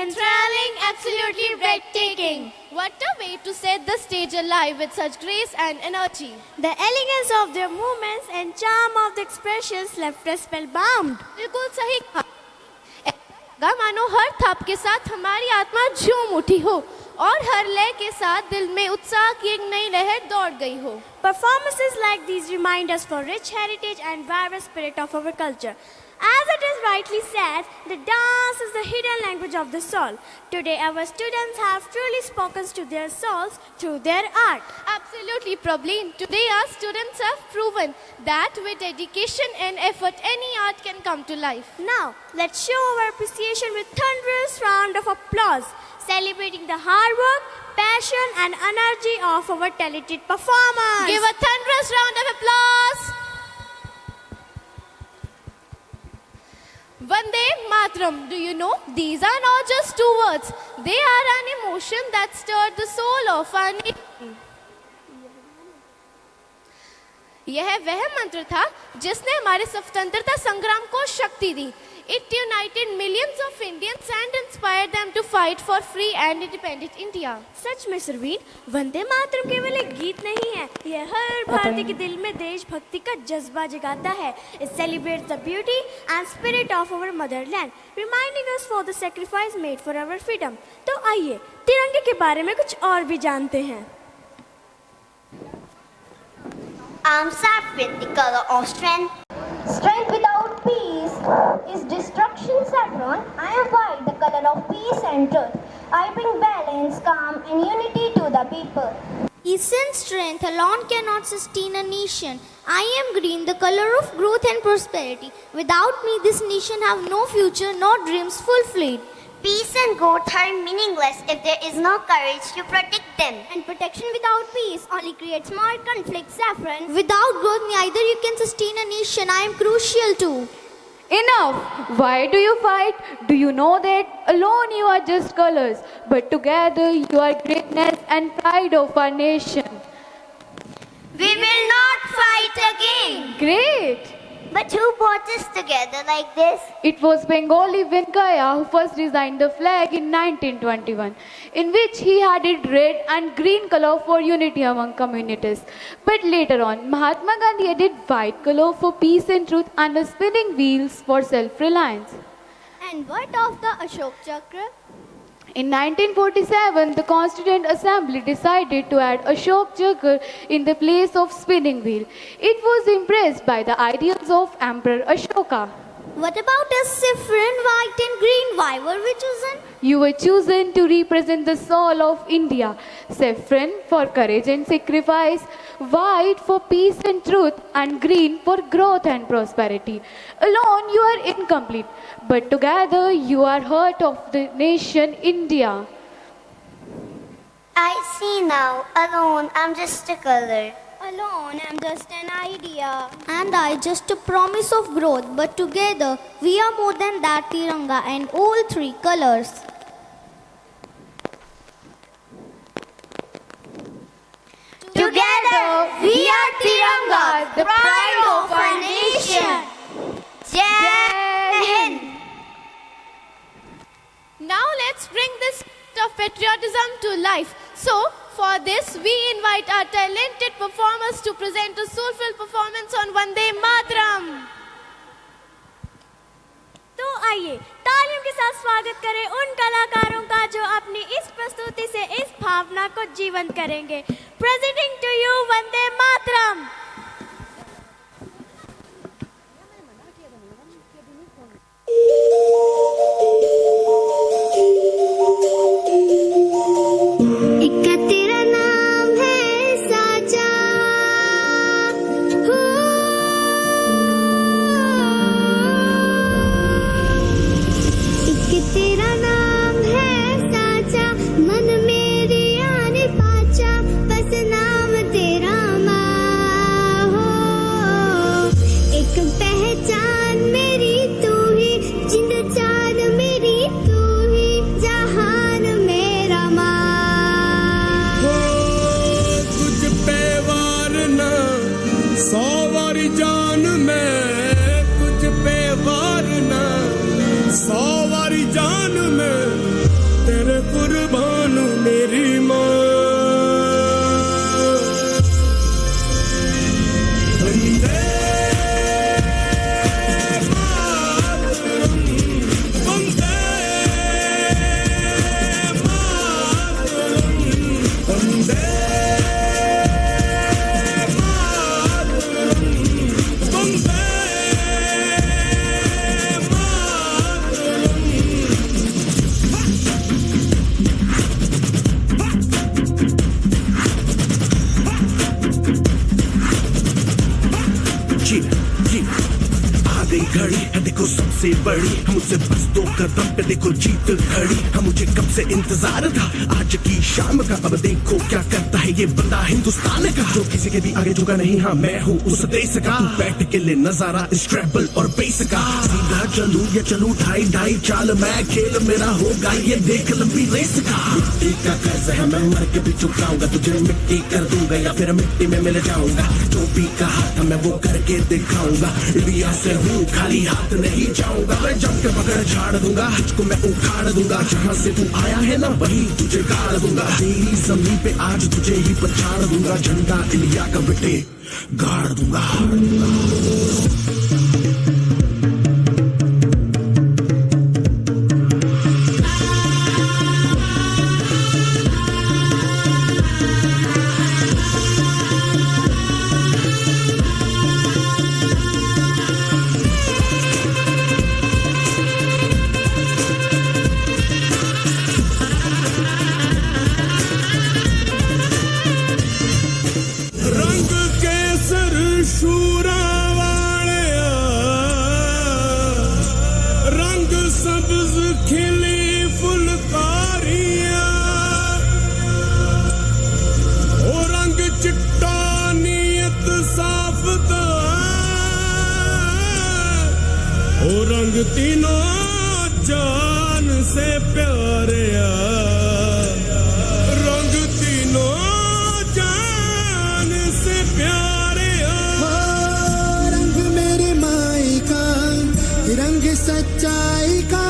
enthralling, absolutely breathtaking. What a way to set the stage alive with such grace and energy. The elegance of their movements and charm of the expressions left us spellbound. बिल्कुल सही कहा। ऐसा मानो हर थाप के साथ हमारी आत्मा झूम उठी हो और हर लय के साथ दिल में उत्साह की एक नई लहर दौड़ गई हो। Performances like these remind us for rich heritage and vibrant spirit of our culture. As it is rightly said, the dance is the hidden language of the soul. Today our students have truly spoken to their souls through their art. Absolutely, Prableen. Today our students have proven that with dedication and effort, any art can come to life. Now, let's show our appreciation with thunderous round of applause, celebrating the hard work, passion and energy of our talented performers. Give a thunderous round of applause. Vande Mataram. Do you know, these are not just two words. They are an emotion that stirred the soul of our nation. यह वह मंत्र था जिसने हमारे स्वतंत्रता संग्राम को शक्ति दी. It united millions of Indians and inspired them to fight for free and independent India. सच में सरवीन, वंदे मातरम केवल एक गीत नहीं है, यह हर भारतीय के दिल में देशभक्ति का जज्बा जगाता है. It celebrates the beauty and spirit of our motherland, reminding us for the sacrifice made for our freedom. तो आइए तिरंगे के बारे में कुछ और भी जानते हैं. I'm saffron, the color of strength. Strength without peace is destruction, saffron. I am white, the color of peace and truth. I bring balance, calm and unity to the people. Peace and strength alone cannot sustain a nation. I am green, the color of growth and prosperity. Without me, this nation have no future, no dreams fulfilled. Peace and growth are meaningless if there is no courage to protect them. And protection without peace only creates more conflict, saffron. Without growth, neither you can sustain a nation. I am crucial too. Enough! Why do you fight? Do you know that alone you are just colors, but together you are greatness and pride of our nation? We will not fight again. Great! But who brought us together like this? It was Bengali Venkaya who first designed the flag in 1921, in which he added red and green color for unity among communities. But later on, Mahatma Gandhi added white color for peace and truth and the spinning wheels for self-reliance. And what of the Ashok Chakra? In 1947, the Constituent Assembly decided to add Ashok Chakra in the place of spinning wheel. It was impressed by the ideals of Emperor Ashoka. What about us, saffron, white and green? Why were we chosen? You were chosen to represent the soul of India. Saffron for courage and sacrifice, white for peace and truth, and green for growth and prosperity. Alone you are incomplete, but together you are heart of the nation India. I see now. Alone, I'm just a color. Alone, I'm just an idea. And I just a promise of growth, but together we are more than that, Tiranga and all three colors. Together, we are Tiranga, the pride of our nation. Jai Hind. Now let's bring this of patriotism to life. So, for this, we invite our talented performers to present a soulful performance on Vande Mataram. तो आइए तालियों के साथ स्वागत करें उन कलाकारों का जो अपनी इस प्रस्तुति से इस भावना को जीवंत करेंगे. Presenting to you Vande Mataram. मन मेरी आने पाचा बस नाम तेरा माँ. है देखो सबसे बड़ी, मुझसे बस 2 कदम पे देखो जीत खड़ी। हम मुझे कब से इंतजार था आज की शाम का, अब देखो क्या करता है ये बंदा हिंदुस्तान का, जो किसी के भी आगे झुका नहीं। हाँ मैं हूँ उस देश का, तू बैठ के ले नजारा इस ट्रैवल और बेस का। सीधा चलूं या चलूं ढाई ढाई चाल, मैं खेल मेरा होगा ये देख लंबी रेस का। मिट्टी का कर्ज है मैं मर के भी चुकाऊंगा, तुझे मिट्टी कर दूंगा या फिर मिट्टी में मिल जाऊंगा। जो भी कहा था मैं वो करके दिखाऊंगा, इंडिया से हूँ खाली हाथ नहीं जाऊंगा। मैं जम के बगैर झाड़ दूंगा, तुझको मैं उखाड़ दूंगा। जहाँ से तू आया है ना वही तुझे गाड़ दूंगा। तेरी जमीन पे आज तुझे ही पछाड़ दूंगा, झंडा इंडिया का बेटे गाड़ दूंगा। रंग तीनों जान से प्यारे, रंग तीनों जान से प्यारे। रंग मेरी माई का, रंग सच्चाई का,